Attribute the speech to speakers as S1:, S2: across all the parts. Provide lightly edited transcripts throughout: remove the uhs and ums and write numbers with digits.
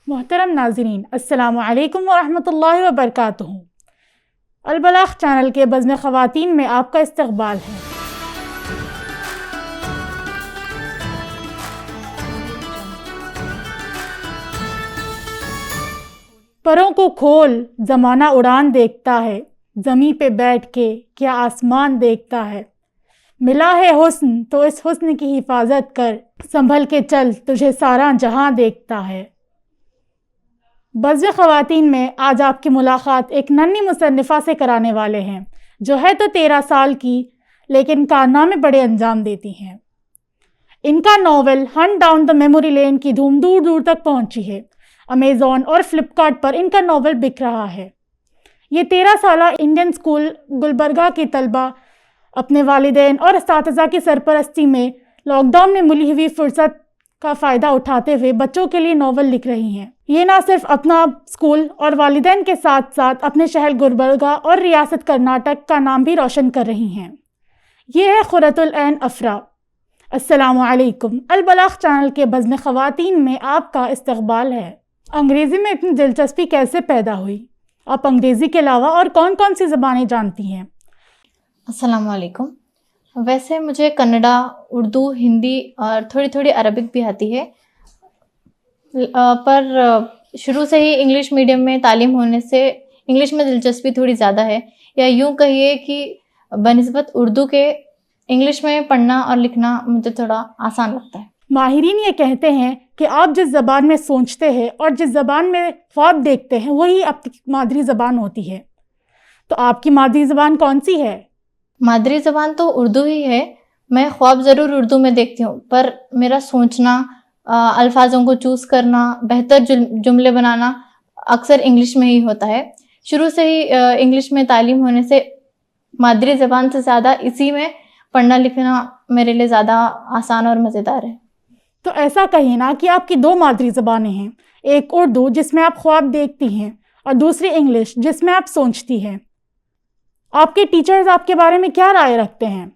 S1: मोहतरम नाज़रीन, अस्सलामु अलैकुम व रहमतुल्लाहि व बरकातुहू। अल-बलाग़ चैनल के बज़्म ख़वातीन में आपका इस्तक़बाल है। परों को खोल ज़माना उड़ान देखता है, ज़मीं पे बैठ के क्या आसमान देखता है। मिला है हुस्न तो इस हुस्न की हिफाजत कर, संभल के चल तुझे सारा जहां देखता है। बज़्म ख़वातीन में आज आपकी मुलाकात एक नन्ही मुसन्निफ़ा से कराने वाले हैं, जो है तो 13 साल की लेकिन कारनामे बड़े अंजाम देती हैं। इनका novel Hunt down the memory lane की धूम दूर दूर तक पहुंची है। अमेज़ॉन और फ्लिपकार्ट पर इनका नावल बिक रहा है। ये 13 साला इंडियन स्कूल गुलबर्गा की तलबा अपने वालिदैन और असातिज़ा की सरपरस्ती में लॉकडाउन में मिली हुई फ़ुर्सत का फ़ायदा उठाते हुए बच्चों के लिए नावल लिख रही हैं। ये ना सिर्फ अपना स्कूल और वालिदैन के साथ साथ अपने शहर गुलबर्गा और रियासत कर्नाटक का नाम भी रोशन कर रही हैं। ये है खुरतुल ऐन अफ़रा। अस्सलामु अलैकुम। अल-बलाग़ चैनल के बज़्म ख़वातीन में आपका इस्तक़बाल है। अंग्रेज़ी में इतनी दिलचस्पी कैसे पैदा हुई? आप अंग्रेज़ी के अलावा और कौन कौन सी ज़बानें जानती हैं?
S2: अस्सलाम वालेकुम। वैसे मुझे कन्नड़ा, उर्दू, हिंदी और थोड़ी थोड़ी अरबिक भी आती है, पर शुरू से ही इंग्लिश मीडियम में तालीम होने से इंग्लिश में दिलचस्पी थोड़ी ज़्यादा है, या यूँ कहिए कि बनिस्बत उर्दू के इंग्लिश में पढ़ना और लिखना मुझे थोड़ा आसान लगता है।
S1: माहिरीन ये कहते हैं कि आप जिस ज़बान में सोचते हैं और जिस ज़बान में ख्वाब देखते हैं वही आपकी मादरी ज़बान होती है। तो आपकी मादरी ज़बान कौन सी है?
S2: मादरी ज़बान तो उर्दू ही है। मैं ख्वाब ज़रूर उर्दू में देखती हूँ, पर मेरा सोचना, अल्फाजों को चूज़ करना, बेहतर जुमले बनाना अक्सर इंग्लिश में ही होता है। शुरू से ही इंग्लिश में तालीम होने से मादरी ज़बान से ज़्यादा इसी में पढ़ना लिखना मेरे लिए ज़्यादा आसान और मज़ेदार है।
S1: तो ऐसा कहिए ना कि आपकी 2 मादरी ज़बानें हैं, एक उर्दू जिसमें आप ख्वाब देखती हैं और दूसरी इंग्लिश जिसमें आप सोचती हैं। आपके टीचर्स आपके बारे में क्या राय रखते हैं?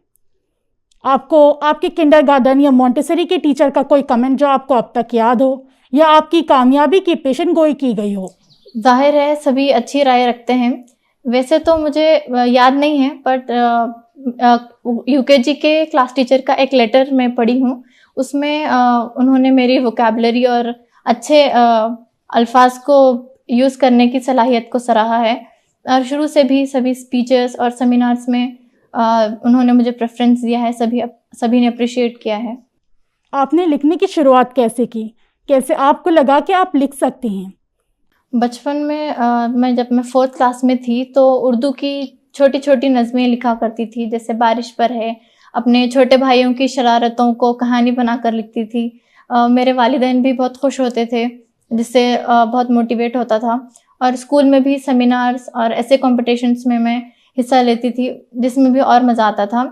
S1: आपको आपके किंडरगार्टन या मॉन्टेसरी के टीचर का कोई कमेंट जो आपको अब तक याद हो या आपकी कामयाबी की पेशन गोई की गई हो?
S2: जाहिर है सभी अच्छी राय रखते हैं। वैसे तो मुझे याद नहीं है, बट यूकेजी के क्लास टीचर का एक लेटर मैं पढ़ी हूँ। उसमें उन्होंने मेरी वोकैबुलरी और अच्छे अल्फाज को यूज़ करने की सलाहियत को सराहा है, और शुरू से भी सभी स्पीचेस और सेमिनार्स में उन्होंने मुझे प्रेफरेंस दिया है। सभी ने अप्रिशिएट किया है।
S1: आपने लिखने की शुरुआत कैसे की? कैसे आपको लगा कि आप लिख सकती हैं?
S2: बचपन में जब मैं 4th क्लास में थी तो उर्दू की छोटी छोटी नज़में लिखा करती थी, जैसे बारिश पर है। अपने छोटे भाइयों की शरारतों को कहानी बनाकर लिखती थी। मेरे वालिदैन भी बहुत खुश होते थे, जिससे बहुत मोटिवेट होता था। और स्कूल में भी सेमिनार्स और ऐसे कॉम्पिटिशन्स में मैं हिस्सा लेती थी, जिसमें भी और मज़ा आता था।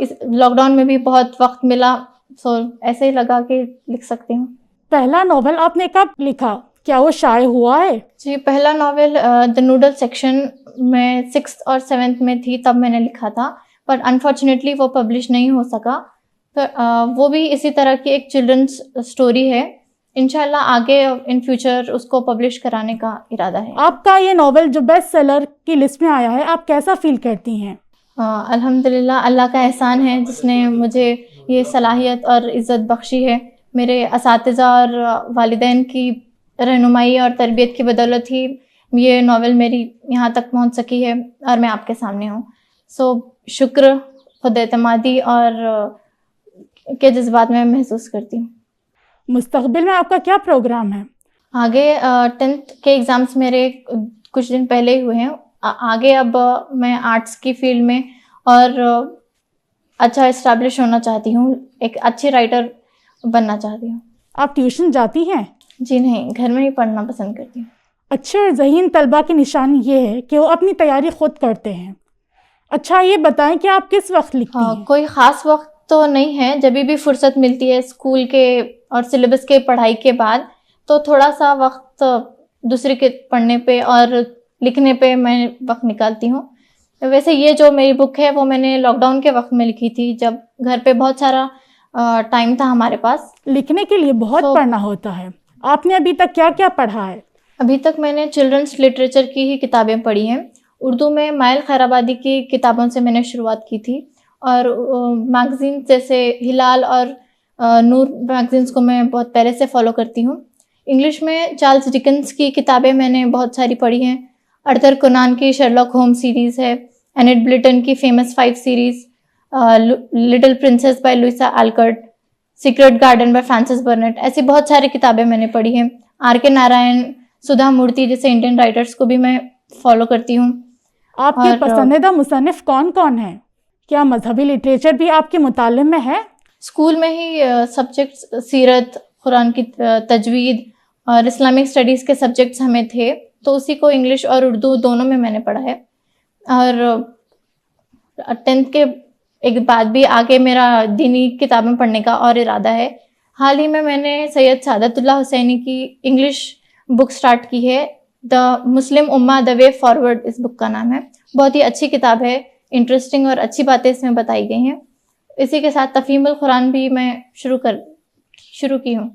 S2: इस लॉकडाउन में भी बहुत वक्त मिला, ऐसे ही लगा कि लिख सकती हूँ।
S1: पहला नॉवल आपने कब लिखा? क्या वो शाये हुआ है?
S2: जी, पहला नॉवल द नूडल सेक्शन में 6th और 7th में थी, तब मैंने लिखा था, पर अनफॉर्चुनेटली वो पब्लिश नहीं हो सका। तो वो भी इसी तरह की एक चिल्ड्रंस स्टोरी है। इंशाल्लाह आगे इन फ्यूचर उसको पब्लिश कराने का इरादा है।
S1: आपका ये नॉवल जो बेस्ट सेलर की लिस्ट में आया है, आप कैसा फील करती हैं?
S2: अल्हम्दुलिल्लाह, अल्लाह का एहसान है जिसने मुझे ये सलाहियत और इज़्ज़त बख्शी है। मेरे असातिज़ा और वालिदैन की रहनुमाई और तरबियत की बदौलत ही ये नॉवल मेरी यहाँ तक पहुँच सकी है और मैं आपके सामने हूँ। शुक्र, खुद एतमादी और के जज्बात में महसूस करती हूँ।
S1: मुस्तक़बिल में आपका क्या प्रोग्राम है?
S2: आगे 10th के एग्ज़ाम्स मेरे कुछ दिन पहले ही हुए हैं। आगे अब मैं आर्ट्स की फील्ड में और अच्छा इस्टेब्लिश होना चाहती हूँ, एक अच्छी राइटर बनना चाहती हूँ।
S1: आप ट्यूशन जाती हैं?
S2: जी नहीं, घर में ही पढ़ना पसंद करती हूँ।
S1: अच्छे और ज़हीन तलबा की निशानी ये है कि वो अपनी तैयारी खुद करते हैं। अच्छा, ये बताएं कि आप किस वक्त लिखती हैं?
S2: कोई ख़ास वक्त तो नहीं है, जब भी फुर्सत मिलती है स्कूल के और सिलेबस के पढ़ाई के बाद, तो थोड़ा सा वक्त दूसरे के पढ़ने पे और लिखने पे मैं वक्त निकालती हूँ। वैसे ये जो मेरी बुक है वो मैंने लॉकडाउन के वक्त में लिखी थी, जब घर पे बहुत सारा टाइम था हमारे पास।
S1: लिखने के लिए बहुत पढ़ना होता है, आपने अभी तक क्या क्या पढ़ा है?
S2: अभी तक मैंने चिल्ड्रंस लिटरेचर की ही किताबें पढ़ी हैं। उर्दू में माइल खैराबादी की किताबों से मैंने शुरुआत की थी और मैगज़ीन जैसे हिलाल और नूर मैगज़ीन्स को मैं बहुत पहले से फॉलो करती हूँ। इंग्लिश में चार्ल्स डिकेंस की किताबें मैंने बहुत सारी पढ़ी हैं। अर्थर कोनान की शर्लॉक होम्स सीरीज़ है, एनेट ब्लिटन की famous 5 series, little princess by Louisa Alcott, secret garden by Frances Burnett, ऐसी बहुत सारी किताबें मैंने पढ़ी हैं। आर के नारायण, सुधा मूर्ति जैसे इंडियन राइटर्स को भी मैं फॉलो करती हूँ।
S1: आपके
S2: और
S1: पसंदीदा मुसन्निफ कौन कौन हैं? क्या मजहबी लिटरेचर भी आपके मुताले में है?
S2: स्कूल में ही सब्जेक्ट्स सीरत, कुरान की तजवीद और इस्लामिक स्टडीज़ के सब्जेक्ट्स हमें थे, तो उसी को इंग्लिश और उर्दू दोनों में मैंने पढ़ा है। और 10th के एक बाद भी आगे मेरा दीनी किताबें पढ़ने का और इरादा है। हाल ही में मैंने सैयद सादतुल्लाह हुसैनी की इंग्लिश बुक स्टार्ट की है, the Muslim Umma the way forward, इस बुक का नाम है। बहुत ही अच्छी किताब है, इंटरेस्टिंग और अच्छी बातें इसमें बताई गई हैं। इसी के साथ तफहीमुल कुरान भी मैं शुरू की हूँ।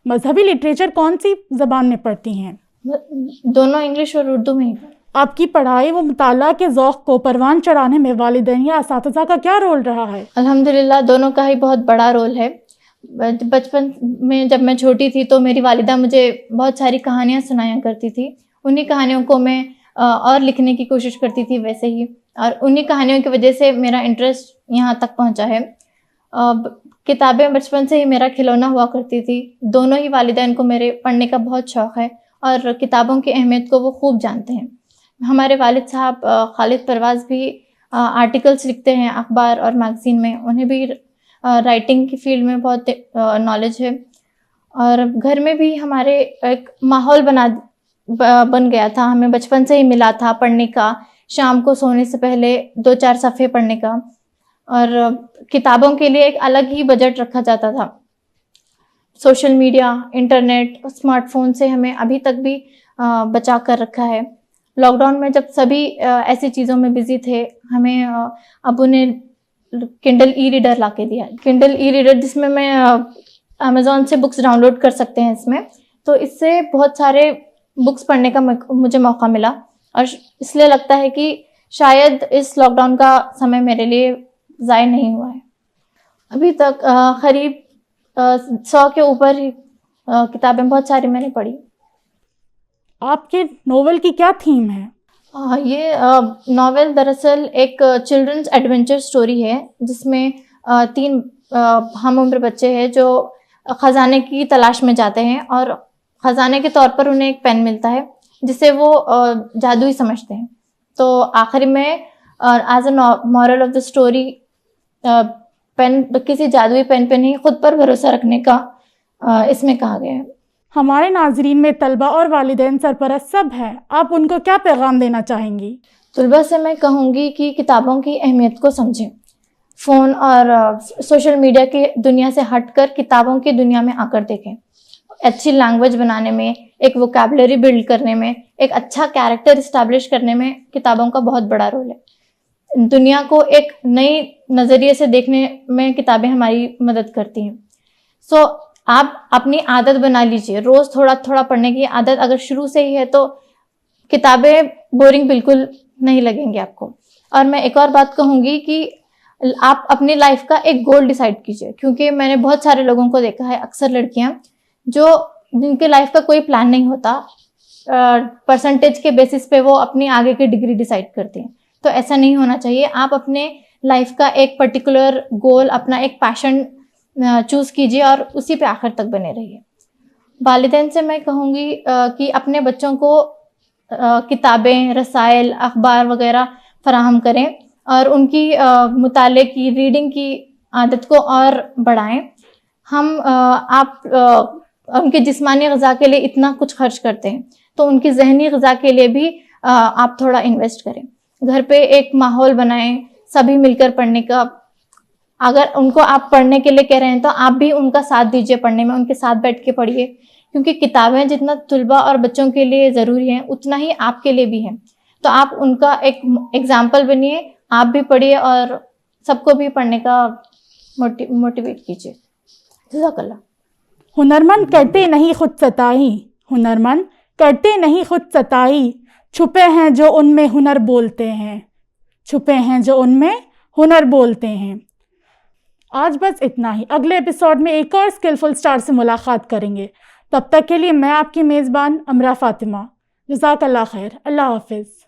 S1: मजहबी लिटरेचर कौन सी ज़बान में पढ़ती हैं?
S2: दोनों इंग्लिश और उर्दू में ही।
S1: आपकी पढ़ाई व मुताला के ज़ौक़ को परवान चढ़ाने में वालिदैन या असातिज़ा का क्या रोल रहा है?
S2: अल्हम्दुलिल्लाह दोनों का ही बहुत बड़ा रोल है। बचपन में जब मैं छोटी थी तो मेरी वालिदा मुझे बहुत सारी कहानियाँ सुनाया करती थी। उन्हीं कहानियों को मैं और लिखने की कोशिश करती थी वैसे ही, और उन्हीं कहानियों की वजह से मेरा इंटरेस्ट यहाँ तक पहुँचा है। किताबें बचपन से ही मेरा खिलौना हुआ करती थी। दोनों ही वालिदैन को मेरे पढ़ने का बहुत शौक़ है और किताबों की अहमियत को वो खूब जानते हैं। हमारे वालिद साहब खालिद परवाज़ भी आर्टिकल्स लिखते हैं अखबार और मैगज़ीन में, उन्हें भी राइटिंग की फील्ड में बहुत नॉलेज है। और घर में भी हमारे एक माहौल बन गया था, हमें बचपन से ही मिला था पढ़ने का, शाम को सोने से पहले 2-4 सफ़े पढ़ने का, और किताबों के लिए एक अलग ही बजट रखा जाता था। सोशल मीडिया, इंटरनेट, स्मार्टफोन से हमें अभी तक भी बचा कर रखा है। लॉकडाउन में जब सभी ऐसी चीज़ों में बिजी थे, हमें अबू ने किंडल ई रीडर ला के दिया। किंडल ई रीडर जिसमें मैं अमेज़ॉन से बुक्स डाउनलोड कर सकते हैं इसमें, तो इससे बहुत सारे बुक्स पढ़ने का मुझे मौका मिला, और इसलिए लगता है कि शायद इस लॉकडाउन का समय मेरे लिए ज़ाया नहीं हुआ है। अभी तक करीब 100 के ऊपर ही किताबें बहुत सारी मैंने पढ़ी।
S1: आपके नोवेल की क्या थीम है?
S2: ये नॉवेल दरअसल एक चिल्ड्रंस एडवेंचर स्टोरी है, जिसमें 3 हम उम्र बच्चे हैं जो ख़जाने की तलाश में जाते हैं, और ख़जाने के तौर पर उन्हें एक पेन मिलता है जिसे वो जादुई समझते हैं। तो आखिर में as a moral of the story, pen किसी जादुई पेन पे नहीं, खुद पर भरोसा रखने का इसमें कहा गया है।
S1: हमारे नाजरीन में तलबा और वालिदैन सरपरस्त सब हैं, आप उनको क्या पैगाम देना चाहेंगी?
S2: तलबा से मैं कहूँगी कि किताबों की अहमियत को समझें। फ़ोन और सोशल मीडिया की दुनिया से हटकर किताबों की दुनिया में आकर देखें। अच्छी लैंग्वेज बनाने में, एक वोकैबुलरी बिल्ड करने में, एक अच्छा कैरेक्टर इस्टेब्लिश करने में किताबों का बहुत बड़ा रोल है। दुनिया को एक नई नज़रिए से देखने में किताबें हमारी मदद करती हैं। सो आप अपनी आदत बना लीजिए, रोज़ थोड़ा थोड़ा पढ़ने की आदत अगर शुरू से ही है तो किताबें बोरिंग बिल्कुल नहीं लगेंगी आपको। और मैं एक और बात कहूँगी कि आप अपनी लाइफ का एक गोल डिसाइड कीजिए, क्योंकि मैंने बहुत सारे लोगों को देखा है, अक्सर लड़कियाँ जिनके लाइफ का कोई प्लान नहीं होता, परसेंटेज के बेसिस पे वो अपनी आगे की डिग्री डिसाइड करती हैं। तो ऐसा नहीं होना चाहिए। आप अपने लाइफ का एक पर्टिकुलर गोल, अपना एक पैशन चूज़ कीजिए और उसी पे आखिर तक बने रहिए। वालिदैन से मैं कहूँगी कि अपने बच्चों को किताबें, रसायल, अखबार वगैरह फराहम करें और उनकी मुताले की, रीडिंग की आदत को और बढ़ाएं। आप उनके जिस्मानी ग़िज़ा के लिए इतना कुछ खर्च करते हैं, तो उनकी ज़हनी ग़िज़ा के लिए भी आप थोड़ा इन्वेस्ट करें। घर पे एक माहौल बनाएं, सभी मिलकर पढ़ने का। अगर उनको आप पढ़ने के लिए कह रहे हैं तो आप भी उनका साथ दीजिए पढ़ने में, उनके साथ बैठ के पढ़िए, क्योंकि किताबें जितना तुलबा और बच्चों के लिए ज़रूरी हैं, उतना ही आपके लिए भी हैं। तो आप उनका एक एग्जाम्पल बनिए, आप भी पढ़िए और सबको भी पढ़ने का मोटिवेट कीजिए। जज़ाकल्लाह।
S1: हुनरमंद करते नहीं खुद सताई, हुनरमंद करते नहीं खुद सताई, छुपे हैं जो उनमें हुनर बोलते हैं, छुपे हैं जो उनमें हुनर बोलते हैं। आज बस इतना ही। अगले एपिसोड में एक और स्किलफुल स्टार से मुलाकात करेंगे। तब तक के लिए मैं आपकी मेज़बान अमरा फ़ातिमा। जज़ाकल्लाह खैर। अल्लाह हाफ़िज़।